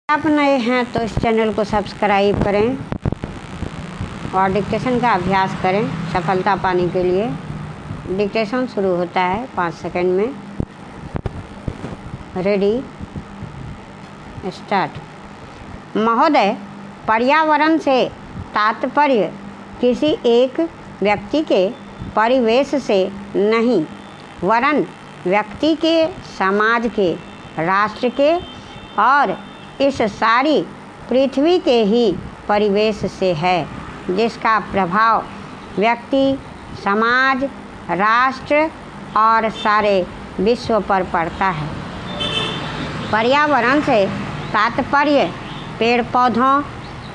आप नए हैं तो इस चैनल को सब्सक्राइब करें और डिक्टेशन का अभ्यास करें सफलता पाने के लिए। डिक्टेशन शुरू होता है 5 सेकंड में। Ready, start. महोदय, पर्यावरण से तात्पर्य किसी एक व्यक्ति के परिवेश से नहीं वरन व्यक्ति के, समाज के, राष्ट्र के और इस सारी पृथ्वी के ही परिवेश से है, जिसका प्रभाव व्यक्ति, समाज, राष्ट्र और सारे विश्व पर पड़ता है। पर्यावरण से तात्पर्य पेड़ पौधों,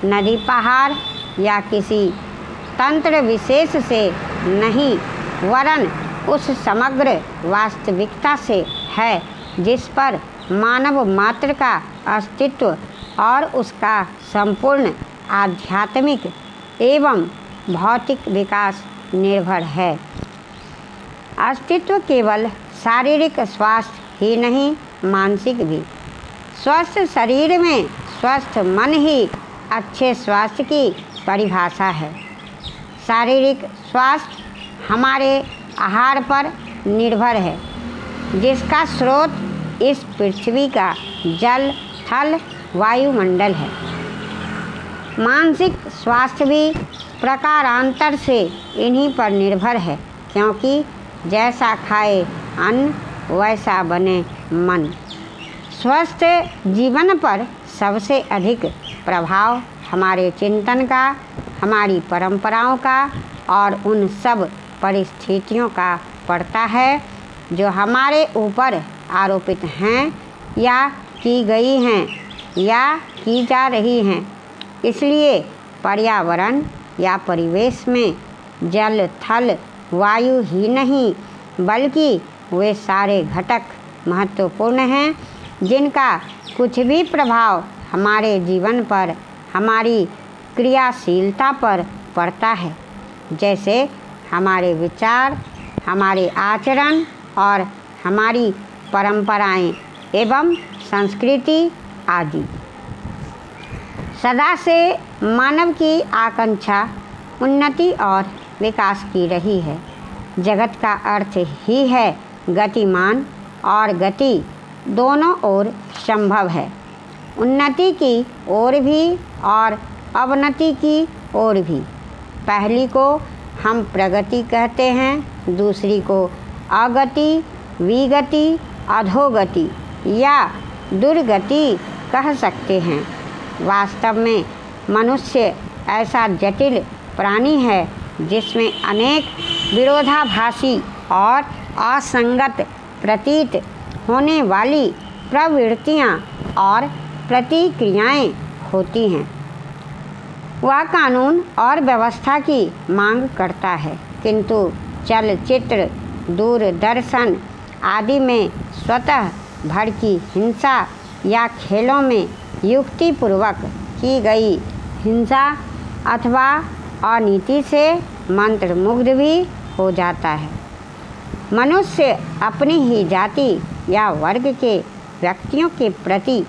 नदी पहाड़ या किसी तंत्र विशेष से नहीं वरन उस समग्र वास्तविकता से है जिस पर मानव मात्र का अस्तित्व और उसका संपूर्ण आध्यात्मिक एवं भौतिक विकास निर्भर है। अस्तित्व केवल शारीरिक स्वास्थ्य ही नहीं, मानसिक भी। स्वस्थ शरीर में स्वस्थ मन ही अच्छे स्वास्थ्य की परिभाषा है। शारीरिक स्वास्थ्य हमारे आहार पर निर्भर है, जिसका स्रोत इस पृथ्वी का जल, थल, वायुमंडल है। मानसिक स्वास्थ्य भी प्रकारांतर से इन्हीं पर निर्भर है, क्योंकि जैसा खाए अन्न वैसा बने मन। स्वस्थ जीवन पर सबसे अधिक प्रभाव हमारे चिंतन का, हमारी परंपराओं का और उन सब परिस्थितियों का पड़ता है जो हमारे ऊपर आरोपित हैं या की गई हैं या की जा रही हैं। इसलिए पर्यावरण या परिवेश में जल, थल, वायु ही नहीं बल्कि वे सारे घटक महत्वपूर्ण हैं, जिनका कुछ भी प्रभाव हमारे जीवन पर, हमारी क्रियाशीलता पर पड़ता है, जैसे हमारे विचार, हमारे आचरण और हमारी परंपराएं एवं संस्कृति आदि। सदा से मानव की आकांक्षा उन्नति और विकास की रही है। जगत का अर्थ ही है गतिमान, और गति दोनों ओर संभव है। उन्नति की ओर भी और अवनति की ओर भी। पहली को हम प्रगति कहते हैं, दूसरी को अगति, विगति, अधोगति या दुर्गति कह सकते हैं। वास्तव में मनुष्य ऐसा जटिल प्राणी है जिसमें अनेक विरोधाभासी और असंगत प्रतीत होने वाली प्रवृत्तियां और प्रतिक्रियाएं होती हैं। वह कानून और व्यवस्था की मांग करता है, किंतु चलचित्र, दूरदर्शन आदि में स्वतः भड़की हिंसा या खेलों में युक्तिपूर्वक की गई हिंसा अथवा अनीति से मंत्रमुग्ध भी हो जाता है। मनुष्य अपनी ही जाति या वर्ग के व्यक्तियों के प्रति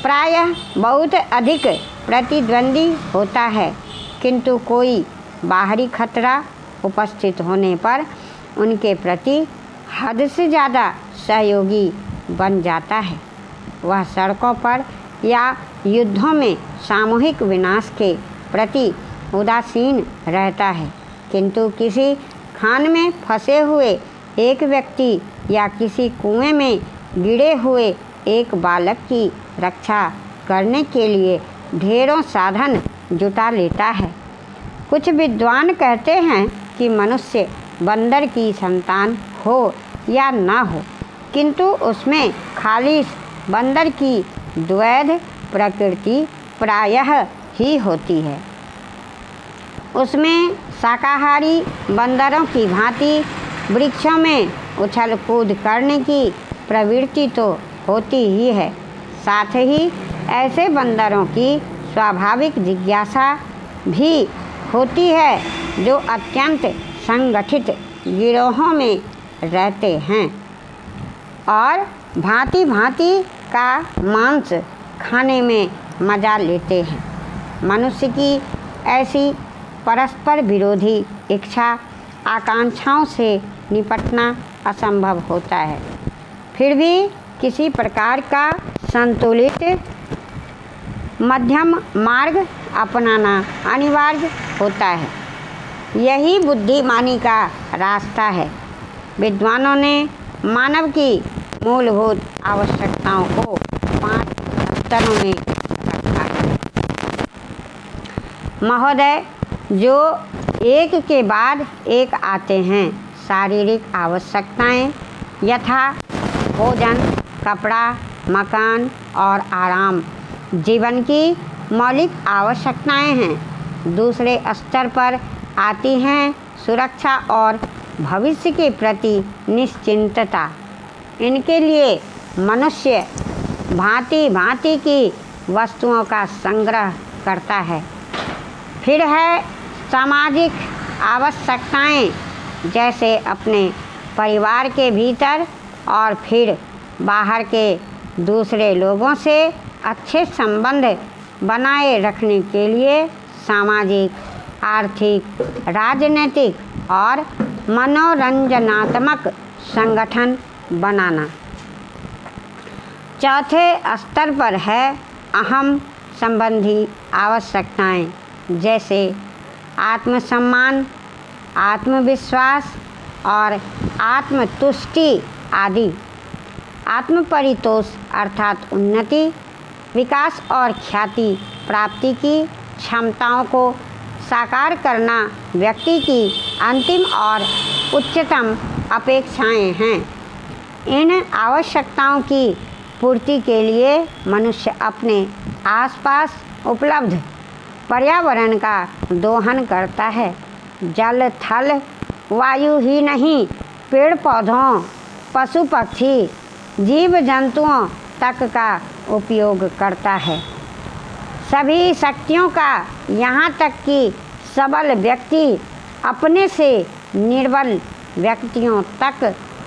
प्रायः बहुत अधिक प्रतिद्वंदी होता है, किंतु कोई बाहरी खतरा उपस्थित होने पर उनके प्रति हद से ज़्यादा सहयोगी बन जाता है। वह सड़कों पर या युद्धों में सामूहिक विनाश के प्रति उदासीन रहता है, किंतु किसी खान में फंसे हुए एक व्यक्ति या किसी कुएं में गिरे हुए एक बालक की रक्षा करने के लिए ढेरों साधन जुटा लेता है। कुछ विद्वान कहते हैं कि मनुष्य बंदर की संतान हो या ना हो, किंतु उसमें खालिश बंदर की द्वैध प्रकृति प्रायः ही होती है। उसमें शाकाहारी बंदरों की भांति वृक्षों में उछल कूद करने की प्रवृत्ति तो होती ही है, साथ ही ऐसे बंदरों की स्वाभाविक जिज्ञासा भी होती है जो अत्यंत संगठित गिरोहों में रहते हैं और भांति भांति का मांस खाने में मज़ा लेते हैं। मनुष्य की ऐसी परस्पर विरोधी इच्छा आकांक्षाओं से निपटना असंभव होता है। फिर भी किसी प्रकार का संतुलित मध्यम मार्ग अपनाना अनिवार्य होता है। यही बुद्धिमानी का रास्ता है। विद्वानों ने मानव की मूलभूत आवश्यकताओं को 5 स्तरों में रखा है। महोदय, जो एक के बाद एक आते हैं। शारीरिक आवश्यकताएं यथा भोजन, कपड़ा, मकान और आराम जीवन की मौलिक आवश्यकताएं हैं। दूसरे स्तर पर आती हैं सुरक्षा और भविष्य के प्रति निश्चिंतता। इनके लिए मनुष्य भांति भांति की वस्तुओं का संग्रह करता है। फिर है सामाजिक आवश्यकताएं, जैसे अपने परिवार के भीतर और फिर बाहर के दूसरे लोगों से अच्छे संबंध बनाए रखने के लिए सामाजिक, आर्थिक, राजनीतिक और मनोरंजनात्मक संगठन बनाना। चौथे स्तर पर है अहम संबंधी आवश्यकताएं, जैसे आत्मसम्मान, आत्मविश्वास और आत्मतुष्टि आदि। आत्मपरितोष अर्थात उन्नति, विकास और ख्याति प्राप्ति की क्षमताओं को साकार करना व्यक्ति की अंतिम और उच्चतम अपेक्षाएं हैं। इन आवश्यकताओं की पूर्ति के लिए मनुष्य अपने आसपास उपलब्ध पर्यावरण का दोहन करता है। जल, थल, वायु ही नहीं, पेड़ पौधों, पशु पक्षी, जीव जंतुओं तक का उपयोग करता है। सभी शक्तियों का, यहाँ तक कि सबल व्यक्ति अपने से निर्बल व्यक्तियों तक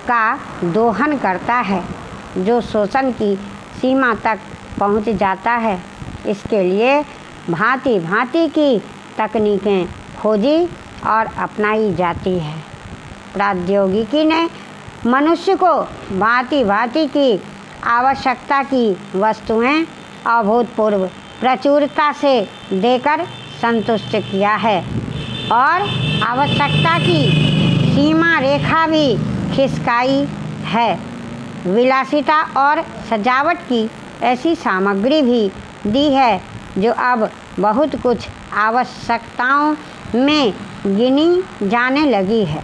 का दोहन करता है, जो शोषण की सीमा तक पहुँच जाता है। इसके लिए भांति भांति की तकनीकें खोजी और अपनाई जाती है। प्रौद्योगिकी ने मनुष्य को भांति भांति की आवश्यकता की वस्तुएं अभूतपूर्व प्रचुरता से देकर संतुष्ट किया है और आवश्यकता की सीमा रेखा भी खिसकाई है। विलासिता और सजावट की ऐसी सामग्री भी दी है जो अब बहुत कुछ आवश्यकताओं में गिनी जाने लगी है।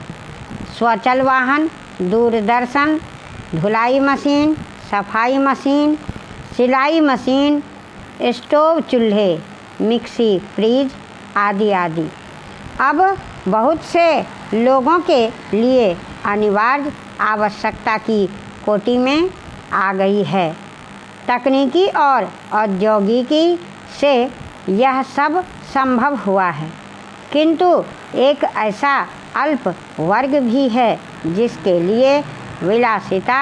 स्वचल वाहन, दूरदर्शन, धुलाई मशीन, सफाई मशीन, सिलाई मशीन, स्टोव, चूल्हे, मिक्सी, फ्रिज आदि आदि अब बहुत से लोगों के लिए अनिवार्य आवश्यकता की कोटि में आ गई है। तकनीकी और औद्योगिकी से यह सब संभव हुआ है, किंतु एक ऐसा अल्प वर्ग भी है जिसके लिए विलासिता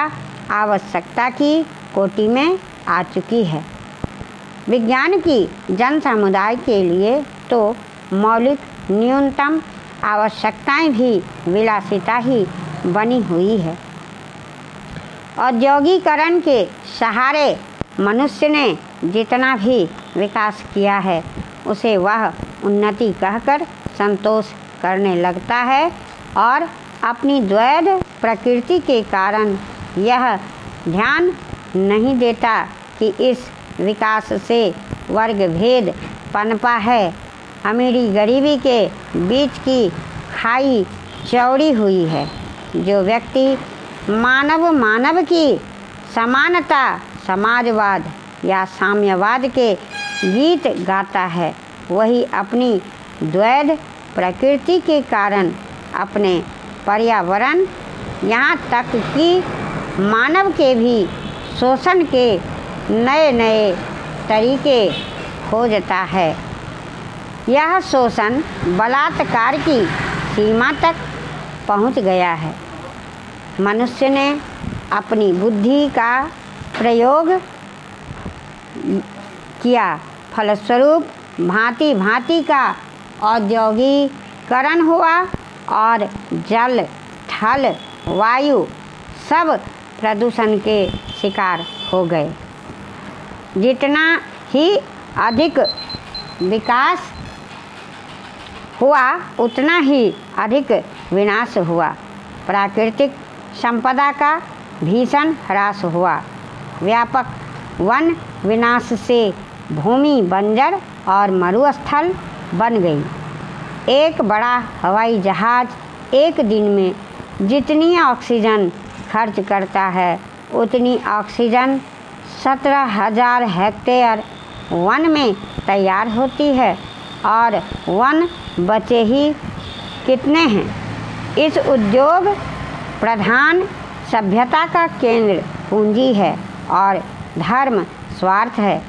आवश्यकता की कोटि में आ चुकी है। विज्ञान की जन समुदाय के लिए तो मौलिक न्यूनतम आवश्यकताएं भी विलासिता ही बनी हुई है। औद्योगिकरण के सहारे मनुष्य ने जितना भी विकास किया है उसे वह उन्नति कहकर संतोष करने लगता है और अपनी द्वैध प्रकृति के कारण यह ध्यान नहीं देता कि इस विकास से वर्ग भेद पनपा है। अमीरी गरीबी के बीच की खाई चौड़ी हुई है। जो व्यक्ति मानव की समानता, समाजवाद या साम्यवाद के गीत गाता है, वही अपनी द्वैध प्रकृति के कारण अपने पर्यावरण, यहाँ तक कि मानव के भी शोषण के नए नए तरीके खोजता है। यह शोषण बलात्कार की सीमा तक पहुँच गया है। मनुष्य ने अपनी बुद्धि का प्रयोग किया। फलस्वरूप भांति भांति का औद्योगिकरण हुआ और जल, थल, वायु सब प्रदूषण के शिकार हो गए। जितना ही अधिक विकास हुआ उतना ही अधिक विनाश हुआ। प्राकृतिक संपदा का भीषण ह्रास हुआ। व्यापक वन विनाश से भूमि बंजर और मरुस्थल बन गई। एक बड़ा हवाई जहाज एक दिन में जितनी ऑक्सीजन खर्च करता है उतनी ऑक्सीजन 17,000 हेक्टेयर वन में तैयार होती है और वन बचे ही कितने हैं। इस उद्योग प्रधान सभ्यता का केंद्र पूंजी है और धर्म स्वार्थ है।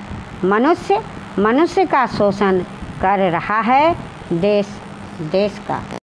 मनुष्य मनुष्य का शोषण कर रहा है देश का।